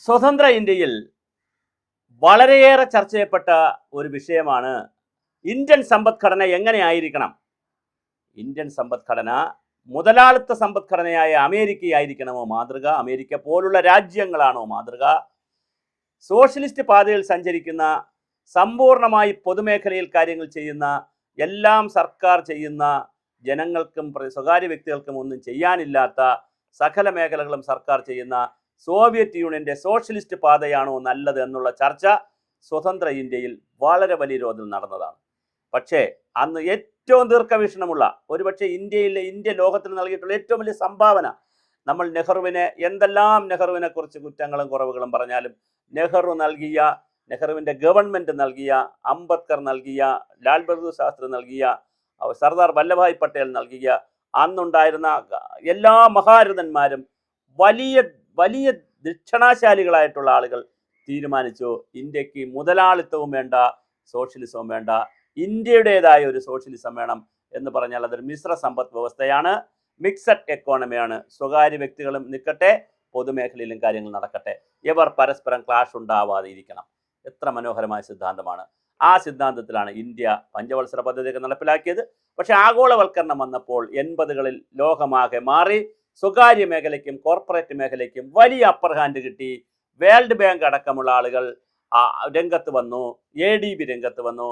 സ്വതന്ത്ര ഇന്ത്യയിൽ വളരെയേറെ ചർച്ച ചെയ്യപ്പെട്ട ഒരു വിഷയമാണ് ഇന്ത്യൻ സമ്പദ്ഘടന എങ്ങനെയായിരിക്കണം. ഇന്ത്യൻ സമ്പദ്ഘടന മുതലാളിത്ത സമ്പദ്ഘടനയായ അമേരിക്കയായിരിക്കണമോ മാതൃക? അമേരിക്ക പോലുള്ള രാജ്യങ്ങളാണോ മാതൃക? സോഷ്യലിസ്റ്റ് പാതയിൽ സഞ്ചരിക്കുന്ന, സമ്പൂർണമായി പൊതുമേഖലയിൽ കാര്യങ്ങൾ ചെയ്യുന്ന, എല്ലാം സർക്കാർ ചെയ്യുന്ന, ജനങ്ങൾക്കും സ്വകാര്യ വ്യക്തികൾക്കും ഒന്നും ചെയ്യാനില്ലാത്ത സകല മേഖലകളും സർക്കാർ ചെയ്യുന്ന സോവിയറ്റ് യൂണിയന്റെ സോഷ്യലിസ്റ്റ് പാതയാണോ നല്ലത് എന്നുള്ള ചർച്ച സ്വതന്ത്ര ഇന്ത്യയിൽ വളരെ വലിയ തോതിൽ നടന്നതാണ്. പക്ഷേ അന്ന് ഏറ്റവും ദീർഘവീക്ഷണമുള്ള, ഒരുപക്ഷെ ഇന്ത്യ ലോകത്തിന് നൽകിയിട്ടുള്ള ഏറ്റവും വലിയ സംഭാവന, നമ്മൾ നെഹ്റുവിനെ കുറിച്ച് കുറ്റങ്ങളും കുറവുകളും പറഞ്ഞാലും നെഹ്റുവിൻ്റെ ഗവൺമെൻറ് നൽകിയ, അംബേദ്കർ നൽകിയ, ലാൽ ബഹദൂർ ശാസ്ത്രി നൽകിയ, സർദാർ വല്ലഭായ് പട്ടേൽ നൽകിയ, അന്നുണ്ടായിരുന്ന എല്ലാ മഹാരഥന്മാരും വലിയ വലിയ ദക്ഷിണാശാലികളായിട്ടുള്ള ആളുകൾ തീരുമാനിച്ചു, ഇന്ത്യക്ക് മുതലാളിത്തവും വേണ്ട, സോഷ്യലിസവും വേണ്ട, ഇന്ത്യയുടേതായ ഒരു സോഷ്യലിസം വേണം എന്ന് പറഞ്ഞാൽ അതൊരു മിശ്ര സമ്പദ് വ്യവസ്ഥയാണ്, മിക്സഡ് എക്കോണമിയാണ്. സ്വകാര്യ വ്യക്തികളും നിൽക്കട്ടെ, പൊതുമേഖലയിലും കാര്യങ്ങൾ നടക്കട്ടെ, ഇവർ പരസ്പരം ക്ലാഷ് ഉണ്ടാവാതെ ഇരിക്കണം. എത്ര മനോഹരമായ സിദ്ധാന്തമാണ്. ആ സിദ്ധാന്തത്തിലാണ് ഇന്ത്യ പഞ്ചവത്സര പദ്ധതിയൊക്കെ നടപ്പിലാക്കിയത്. പക്ഷെ ആഗോളവൽക്കരണം വന്നപ്പോൾ 80കളിൽ ലോകമാകെ മാറി. സ്വകാര്യ മേഖലയ്ക്കും കോർപ്പറേറ്റ് മേഖലയ്ക്കും വലിയ അപ്പർ ഹാൻഡ് കിട്ടി. വേൾഡ് ബാങ്ക് അടക്കമുള്ള ആളുകൾ രംഗത്ത് വന്നു, ADB രംഗത്ത് വന്നു,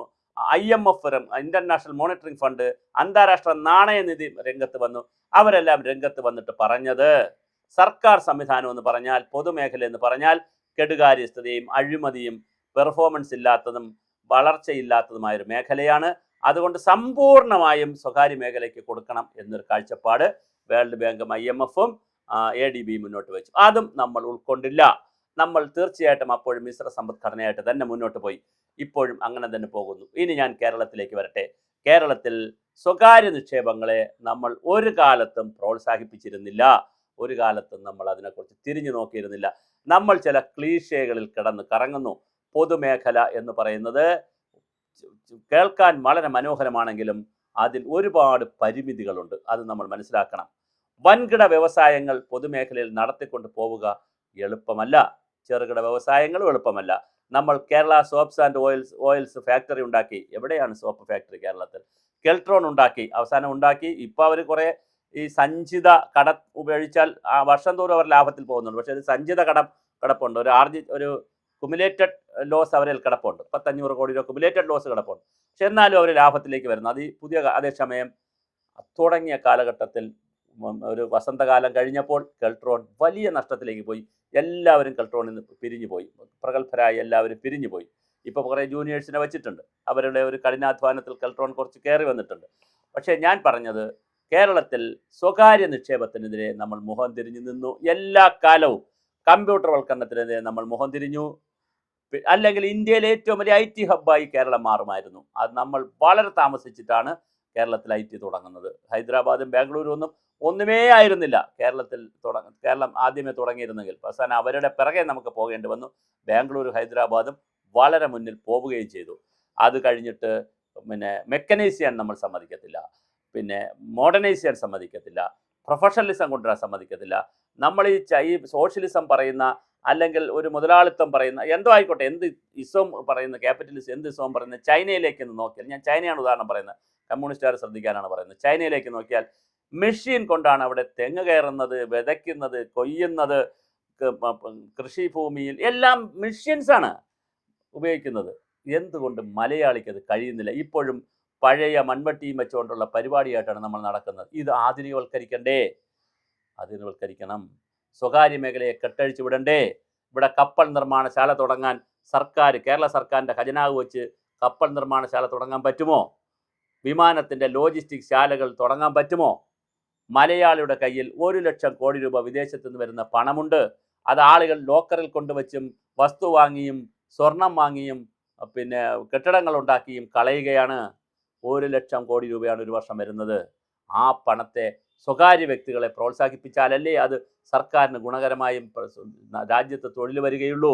IMF ഇന്റർനാഷണൽ മോണിറ്ററിംഗ് ഫണ്ട്, അന്താരാഷ്ട്ര നാണയനിധി രംഗത്ത് വന്നു. അവരെല്ലാം രംഗത്ത് വന്നിട്ട് പറഞ്ഞത് സർക്കാർ സംവിധാനം എന്ന് പറഞ്ഞാൽ, പൊതുമേഖല എന്ന് പറഞ്ഞാൽ കെടുകാര്യസ്ഥതയും അഴിമതിയും പെർഫോമൻസ് ഇല്ലാത്തതും വളർച്ചയില്ലാത്തതുമായൊരു മേഖലയാണ്. അതുകൊണ്ട് സമ്പൂർണമായും സ്വകാര്യ മേഖലയ്ക്ക് കൊടുക്കണം എന്നൊരു കാഴ്ചപ്പാട് വേൾഡ് ബാങ്കും IMFും ADB മുന്നോട്ട് വെച്ചു. അതും നമ്മൾ ഉൾക്കൊണ്ടില്ല. നമ്മൾ തീർച്ചയായിട്ടും അപ്പോഴും മിശ്ര സമ്പദ്ഘടനയായിട്ട് തന്നെ മുന്നോട്ട് പോയി. ഇപ്പോഴും അങ്ങനെ തന്നെ പോകുന്നു. ഇനി ഞാൻ കേരളത്തിലേക്ക് വരട്ടെ. കേരളത്തിൽ സ്വകാര്യ നിക്ഷേപങ്ങളെ നമ്മൾ ഒരു കാലത്തും പ്രോത്സാഹിപ്പിച്ചിരുന്നില്ല. ഒരു കാലത്തും നമ്മൾ അതിനെക്കുറിച്ച് തിരിഞ്ഞു നോക്കിയിരുന്നില്ല. നമ്മൾ ചില ക്ലീഷേകളിൽ കിടന്ന് കറങ്ങുന്നു. പൊതുമേഖല എന്ന് പറയുന്നത് കേൾക്കാൻ വളരെ മനോഹരമാണെങ്കിലും അതിൽ ഒരുപാട് പരിമിതികളുണ്ട്. അത് നമ്മൾ മനസ്സിലാക്കണം. വൻകിട വ്യവസായങ്ങൾ പൊതുമേഖലയിൽ നടത്തിക്കൊണ്ട് പോവുക എളുപ്പമല്ല. ചെറുകിട വ്യവസായങ്ങളും എളുപ്പമല്ല. നമ്മൾ Kerala soaps and oils factory ഉണ്ടാക്കി. എവിടെയാണ് സോപ്പ് ഫാക്ടറി കേരളത്തിൽ? കെൽട്രോൺ ഉണ്ടാക്കി, അവസാനം ഉണ്ടാക്കി. ഇപ്പോൾ അവർ കുറേ ഈ സഞ്ചിത കടം ഉപയോഗിച്ചാൽ വർഷം തോറും അവർ ലാഭത്തിൽ പോകുന്നുണ്ട്. പക്ഷേ ഒരു സഞ്ചിത കിടപ്പുണ്ട്. ഒരു കുമുലേറ്റഡ് ലോസ് അവരിൽ കിടപ്പുണ്ട്. 500 കോടി രൂപ കുമുലേറ്റഡ് ലോസ് കിടപ്പുണ്ട്. പക്ഷെ എന്നാലും അവർ ലാഭത്തിലേക്ക് വരുന്നു. അത് ഈ അതേസമയം തുടങ്ങിയ കാലഘട്ടത്തിൽ ഒരു വസന്തകാലം കഴിഞ്ഞപ്പോൾ കെൽട്രോൺ വലിയ നഷ്ടത്തിലേക്ക് പോയി. എല്ലാവരും കെൽട്രോണിൽ നിന്ന് പിരിഞ്ഞു പോയി. പ്രഗത്ഭരായി എല്ലാവരും പിരിഞ്ഞു പോയി. ഇപ്പോൾ കുറേ ജൂനിയേഴ്സിനെ വെച്ചിട്ടുണ്ട്. അവരുടെ ഒരു കഠിനാധ്വാനത്തിൽ കെൽട്രോൺ കുറച്ച് കയറി വന്നിട്ടുണ്ട്. പക്ഷേ ഞാൻ പറഞ്ഞത്, കേരളത്തിൽ സ്വകാര്യ നിക്ഷേപത്തിനെതിരെ നമ്മൾ മുഖം തിരിഞ്ഞു നിന്നു. എല്ലാ കാലവും കമ്പ്യൂട്ടർവൽക്കരണത്തിനെതിരെ നമ്മൾ മുഖം തിരിഞ്ഞു. അല്ലെങ്കിൽ ഇന്ത്യയിലെ ഏറ്റവും വലിയ IT ഹബ്ബായി കേരളം മാറുമായിരുന്നു. അത് നമ്മൾ വളരെ താമസിച്ചിട്ടാണ് കേരളത്തിൽ IT തുടങ്ങുന്നത്. ഹൈദരാബാദും ബാംഗ്ലൂരും ഒന്നുമേ ആയിരുന്നില്ല കേരളം ആദ്യമേ തുടങ്ങിയിരുന്നെങ്കിൽ. അവസാനം അവരുടെ പിറകെ നമുക്ക് പോകേണ്ടി വന്നു. ബാംഗ്ലൂർ ഹൈദരാബാദും വളരെ മുന്നിൽ പോവുകയും ചെയ്തു. അത് കഴിഞ്ഞിട്ട് മെക്കനൈസ് ചെയ്യാൻ നമ്മൾ സമ്മതിക്കത്തില്ല, മോഡേണൈസ് ചെയ്യാൻ സമ്മതിക്കത്തില്ല, പ്രൊഫഷണലിസം കൊണ്ടുവരാൻ സമ്മതിക്കത്തില്ല. നമ്മൾ ഈ സോഷ്യലിസം പറയുന്ന, അല്ലെങ്കിൽ ഒരു മുതലാളിത്തം പറയുന്ന, എന്തോ ആയിക്കോട്ടെ, എന്ത് ഇസവും പറയുന്ന, ക്യാപിറ്റലിസം എന്ത് ഇസവും പറയുന്ന ചൈനയിലേക്ക് നോക്കിയാൽ, ഞാൻ ചൈനയാണ് ഉദാഹരണം പറയുന്നത്, കമ്മ്യൂണിസ്റ്റുകാർ ശ്രദ്ധിക്കാനാണ് പറയുന്നത്. ചൈനയിലേക്ക് നോക്കിയാൽ മെഷീൻ കൊണ്ടാണ് അവിടെ തെങ്ങ് കയറുന്നത്, വിതയ്ക്കുന്നത്, കൊയ്യുന്നത്, കൃഷിഭൂമിയിൽ എല്ലാം മെഷീൻസാണ് ഉപയോഗിക്കുന്നത്. എന്തുകൊണ്ട് മലയാളിക്ക് അത് കഴിയുന്നില്ല? ഇപ്പോഴും പഴയ മൺവട്ടിയും വെച്ചുകൊണ്ടുള്ള പരിപാടിയായിട്ടാണ് നമ്മൾ നടക്കുന്നത്. ഇത് ആധുനികവൽക്കരിക്കണ്ടേ? ആധുനികവൽക്കരിക്കണം. സ്വകാര്യ മേഖലയെ കെട്ടഴിച്ചു വിടണ്ടേ? ഇവിടെ കപ്പൽ നിർമ്മാണശാല തുടങ്ങാൻ കേരള സർക്കാരിൻ്റെ ഖജനാവ് വെച്ച് കപ്പൽ നിർമ്മാണശാല തുടങ്ങാൻ പറ്റുമോ? വിമാനത്തിൻ്റെ ലോജിസ്റ്റിക് ശാലകൾ തുടങ്ങാൻ പറ്റുമോ? മലയാളിയുടെ കയ്യിൽ 1 ലക്ഷം കോടി രൂപ വിദേശത്ത് നിന്ന് വരുന്ന പണമുണ്ട്. അത് ആളുകൾ ലോക്കറിൽ കൊണ്ടുവച്ചും വസ്തു വാങ്ങിയും സ്വർണം വാങ്ങിയും കെട്ടിടങ്ങൾ ഉണ്ടാക്കിയും കളയുകയാണ്. 1 ലക്ഷം കോടി രൂപയാണ് ഒരു വർഷം വരുന്നത്. ആ പണത്തെ സ്വകാര്യ വ്യക്തികളെ പ്രോത്സാഹിപ്പിച്ചാലല്ലേ അത് സർക്കാരിന് ഗുണകരമായും രാജ്യത്ത് തൊഴിൽ വരികയുള്ളൂ.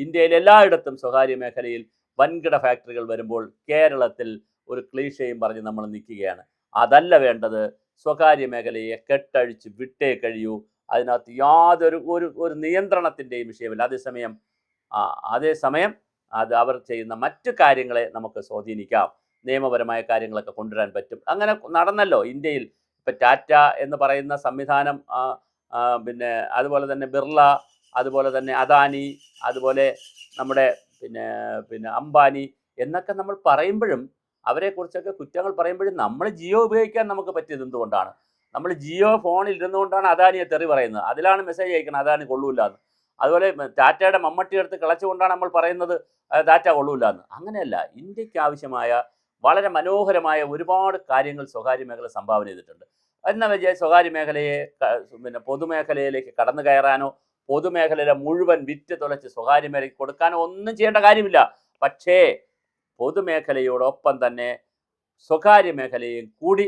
ഇന്ത്യയിൽ എല്ലായിടത്തും സ്വകാര്യ മേഖലയിൽ വൻകിട ഫാക്ടറികൾ വരുമ്പോൾ കേരളത്തിൽ ഒരു ക്ലീഷയും പറഞ്ഞ് നമ്മൾ നിൽക്കുകയാണ്. അതല്ല വേണ്ടത്. സ്വകാര്യ മേഖലയെ കെട്ടഴിച്ച് വിട്ടേ കഴിയൂ. അതിനകത്ത് യാതൊരു ഒരു നിയന്ത്രണത്തിൻ്റെയും വിഷയമില്ല. അതേസമയം അത് അവർ ചെയ്യുന്ന മറ്റു കാര്യങ്ങളെ നമുക്ക് സ്വാധീനിക്കാം, നിയമപരമായ കാര്യങ്ങളൊക്കെ കൊണ്ടുവരാൻ പറ്റും. അങ്ങനെ നടന്നല്ലോ ഇന്ത്യയിൽ. ഇപ്പം ടാറ്റ എന്ന് പറയുന്ന സംവിധാനം, പിന്നെ അതുപോലെ തന്നെ ബിർള, അതുപോലെ തന്നെ അദാനി, അതുപോലെ നമ്മുടെ പിന്നെ പിന്നെ അംബാനി എന്നൊക്കെ നമ്മൾ പറയുമ്പോഴും, അവരെക്കുറിച്ചൊക്കെ കുറ്റങ്ങൾ പറയുമ്പോഴും, നമ്മൾ ജിയോ ഉപയോഗിക്കാൻ നമുക്ക് പറ്റിയത് എന്തുകൊണ്ടാണ്? നമ്മൾ ജിയോ ഫോണിൽ ഇരുന്നുകൊണ്ടാണ് അദാനിയെ തെറി പറയുന്നത്. അതിലാണ് മെസ്സേജ് അയക്കുന്നത് അദാനി കൊള്ളൂല്ല എന്ന്. അതുപോലെ ടാറ്റയുടെ മമ്മട്ടി എടുത്ത് കിളച്ചുകൊണ്ടാണ് നമ്മൾ പറയുന്നത് ടാറ്റ കൊള്ളൂല്ല എന്ന്. അങ്ങനെയല്ല, ഇന്ത്യക്ക് ആവശ്യമായ വളരെ മനോഹരമായ ഒരുപാട് കാര്യങ്ങൾ സ്വകാര്യ മേഖല സംഭാവന ചെയ്തിട്ടുണ്ട്. എന്ന വിജയ സ്വകാര്യ മേഖലയെ പിന്നെ പൊതുമേഖലയിലേക്ക് കടന്നു കയറാനോ പൊതുമേഖലയിലെ മുഴുവൻ വിറ്റ് തുളച്ച് സ്വകാര്യ മേഖലയ്ക്ക് കൊടുക്കാനോ ഒന്നും ചെയ്യേണ്ട കാര്യമില്ല. പക്ഷേ പൊതുമേഖലയോടൊപ്പം തന്നെ സ്വകാര്യ മേഖലയും കൂടി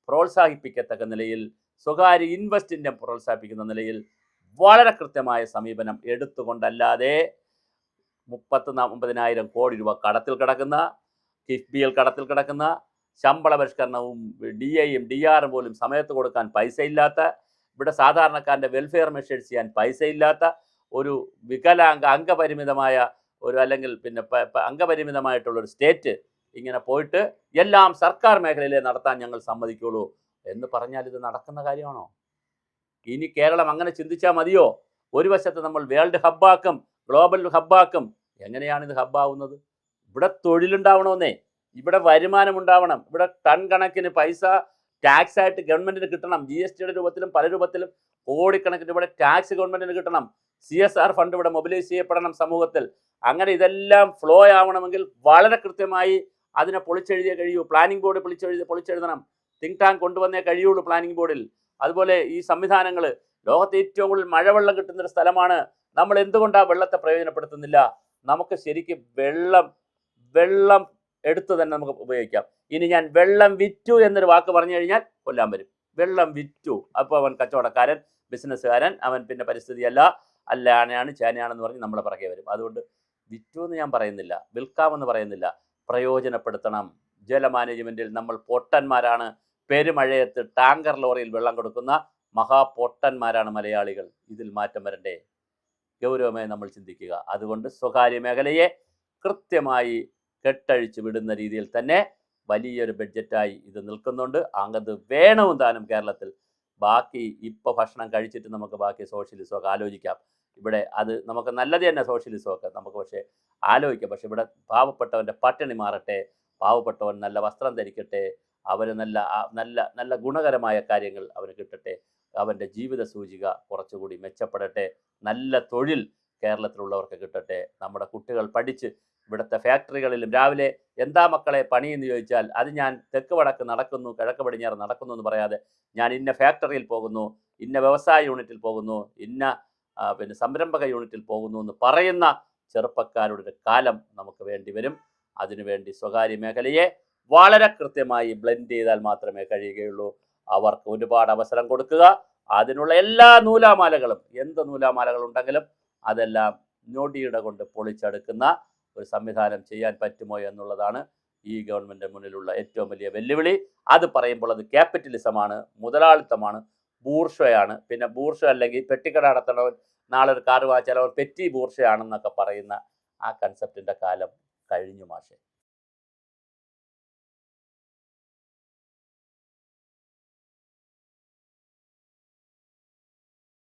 പ്രോത്സാഹിപ്പിക്കത്തക്ക നിലയിൽ, സ്വകാര്യ ഇൻവെസ്റ്റിനെ പ്രോത്സാഹിപ്പിക്കുന്ന നിലയിൽ വളരെ കൃത്യമായ സമീപനം എടുത്തുകൊണ്ടല്ലാതെ 39,000 കോടി രൂപ കടത്തിൽ കിടക്കുന്ന, കിഫ്ബിയിൽ കടത്തിൽ കിടക്കുന്ന, ശമ്പള പരിഷ്കരണവും DIയും DRും പോലും സമയത്ത് കൊടുക്കാൻ പൈസയില്ലാത്ത, ഇവിടെ സാധാരണക്കാരൻ്റെ വെൽഫെയർ മെഷേഴ്സ് ചെയ്യാൻ പൈസയില്ലാത്ത ഒരു അംഗപരിമിതമായ അല്ലെങ്കിൽ പിന്നെ അംഗപരിമിതമായിട്ടുള്ളൊരു സ്റ്റേറ്റ് ഇങ്ങനെ പോയിട്ട് എല്ലാം സർക്കാർ മേഖലയിലെ നടത്താൻ ഞങ്ങൾ സമ്മതിക്കുള്ളൂ എന്ന് പറഞ്ഞാൽ ഇത് നടക്കുന്ന കാര്യമാണോ? ഇനി കേരളം അങ്ങനെ ചിന്തിച്ചാൽ മതിയോ? ഒരു വശത്ത് നമ്മൾ വേൾഡ് ഹബ്ബാക്കും, ഗ്ലോബൽ ഹബ്ബാക്കും. എങ്ങനെയാണ് ഇത് ഹബ്ബാവുന്നത്? ഇവിടെ തൊഴിലുണ്ടാവണമെന്നേ, ഇവിടെ വരുമാനം ഉണ്ടാവണം, ഇവിടെ ടൺ കണക്കിന് പൈസ ടാക്സ് ആയിട്ട് ഗവൺമെൻറ്റിന് കിട്ടണം. GSTയുടെ രൂപത്തിലും പല രൂപത്തിലും കോടിക്കണക്കിന് ഇവിടെ ടാക്സ് ഗവൺമെൻറ്റിന് കിട്ടണം. CSR ഫണ്ട് ഇവിടെ മൊബിലൈസ് ചെയ്യപ്പെടണം സമൂഹത്തിൽ. അങ്ങനെ ഇതെല്ലാം ഫ്ലോ ആവണമെങ്കിൽ വളരെ കൃത്യമായി അതിനെ പൊളിച്ചെഴുതിയേ കഴിയൂ. പ്ലാനിംഗ് ബോർഡ് പൊളിച്ചെഴുതണം. തിങ്ക് ടാങ്ക് കൊണ്ടുവന്നേ കഴിയുള്ളൂ പ്ലാനിംഗ് ബോർഡിൽ. അതുപോലെ ഈ സംവിധാനങ്ങൾ, ലോകത്ത് ഏറ്റവും കൂടുതൽ മഴവെള്ളം കിട്ടുന്നൊരു സ്ഥലമാണ്. നമ്മൾ എന്തുകൊണ്ടാണ് വെള്ളത്തെ പ്രയോജനപ്പെടുത്തുന്നില്ല? നമുക്ക് ശരിക്കും വെള്ളം എടുത്ത് തന്നെ നമുക്ക് ഉപയോഗിക്കാം. ഇനി ഞാൻ വെള്ളം വിറ്റു എന്നൊരു വാക്ക് പറഞ്ഞു കഴിഞ്ഞാൽ കൊല്ലാൻ വരും. വെള്ളം വിറ്റു, അപ്പോൾ അവൻ കച്ചവടക്കാരൻ, ബിസിനസ്സുകാരൻ, അവൻ പിന്നെ പരിസ്ഥിതിയല്ല, അല്ലാനെയാണ് ചേനയാണെന്ന് പറഞ്ഞ് നമ്മളെ പിറകെ വരും. അതുകൊണ്ട് വിറ്റു എന്ന് ഞാൻ പറയുന്നില്ല, വിൽക്കാമെന്ന് പറയുന്നില്ല, പ്രയോജനപ്പെടുത്തണം. ജല മാനേജ്മെൻറ്റിൽ നമ്മൾ പൊട്ടന്മാരാണ്. പെരുമഴയത്ത് ടാങ്കർ ലോറിയിൽ വെള്ളം കൊടുക്കുന്ന മഹാപൊട്ടന്മാരാണ് മലയാളികൾ. ഇതിൽ മാറ്റം വരണ്ടേ? ഗൗരവമായി നമ്മൾ ചിന്തിക്കുക. അതുകൊണ്ട് സ്വകാര്യ മേഖലയെ കൃത്യമായി കെട്ടഴിച്ച് വിടുന്ന രീതിയിൽ തന്നെ വലിയൊരു ബഡ്ജറ്റായി ഇത് നിൽക്കുന്നുണ്ട്. അങ്ങത് വേണവും താനും കേരളത്തിൽ. ബാക്കി ഇപ്പോൾ ഭക്ഷണം കഴിച്ചിട്ട് നമുക്ക് ബാക്കി സോഷ്യലിസമൊക്കെ ആലോചിക്കാം. ഇവിടെ അത് നമുക്ക് നല്ലത് തന്നെ സോഷ്യലിസമൊക്കെ നമുക്ക് പക്ഷേ ആലോചിക്കാം. പക്ഷെ ഇവിടെ പാവപ്പെട്ടവൻ്റെ പട്ടിണി മാറട്ടെ, പാവപ്പെട്ടവൻ നല്ല വസ്ത്രം ധരിക്കട്ടെ, അവന് നല്ല ഗുണകരമായ കാര്യങ്ങൾ അവന് കിട്ടട്ടെ, അവൻ്റെ ജീവിത സൂചിക കുറച്ചുകൂടി മെച്ചപ്പെടട്ടെ, നല്ല തൊഴിൽ കേരളത്തിലുള്ളവർക്ക് കിട്ടട്ടെ, നമ്മുടെ കുട്ടികൾ പഠിച്ച് ഇവിടുത്തെ ഫാക്ടറികളിലും രാവിലെ എന്താ മക്കളെ പണിയെന്ന് ചോദിച്ചാൽ അത് ഞാൻ തെക്ക് വടക്ക് നടക്കുന്നു, കിഴക്ക് പടിഞ്ഞാറ് നടക്കുന്നു എന്ന് പറയാതെ ഞാൻ ഇന്ന ഫാക്ടറിയിൽ പോകുന്നു, ഇന്ന വ്യവസായ യൂണിറ്റിൽ പോകുന്നു, ഇന്ന പിന്നെ സംരംഭക യൂണിറ്റിൽ പോകുന്നു എന്ന് പറയുന്ന ചെറുപ്പക്കാരുടെ ഒരു കാലം നമുക്ക് വേണ്ടി വരും. അതിനുവേണ്ടി സ്വകാര്യ മേഖലയെ വളരെ കൃത്യമായി ബ്ലെൻഡ് ചെയ്താൽ മാത്രമേ കഴിയുകയുള്ളൂ. അവർക്ക് ഒരുപാട് അവസരം കൊടുക്കുക. അതിനുള്ള എല്ലാ നൂലാമാലകളും, എന്ത് നൂലാമാലകൾ ഉണ്ടെങ്കിലും അതെല്ലാം ഞൊടിയുടെ കൊണ്ട് പൊളിച്ചെടുക്കുന്ന ഒരു സംവിധാനം ചെയ്യാൻ പറ്റുമോ എന്നുള്ളതാണ് ഈ ഗവൺമെൻറ് മുന്നിലുള്ള ഏറ്റവും വലിയ വെല്ലുവിളി. അത് പറയുമ്പോൾ അത് ക്യാപിറ്റലിസമാണ്, മുതലാളിത്തമാണ്, ബൂർഷയാണ്. പിന്നെ ബൂർഷ അല്ലെങ്കിൽ പെട്ടിക്കട നടത്തണവൻ നാളെ ഒരു കാറ് വാങ്ങിച്ചാൽ അവൻ പെറ്റി ബൂർഷയാണെന്നൊക്കെ പറയുന്ന ആ കൺസെപ്റ്റിൻ്റെ കാലം കഴിഞ്ഞു മാഷേ.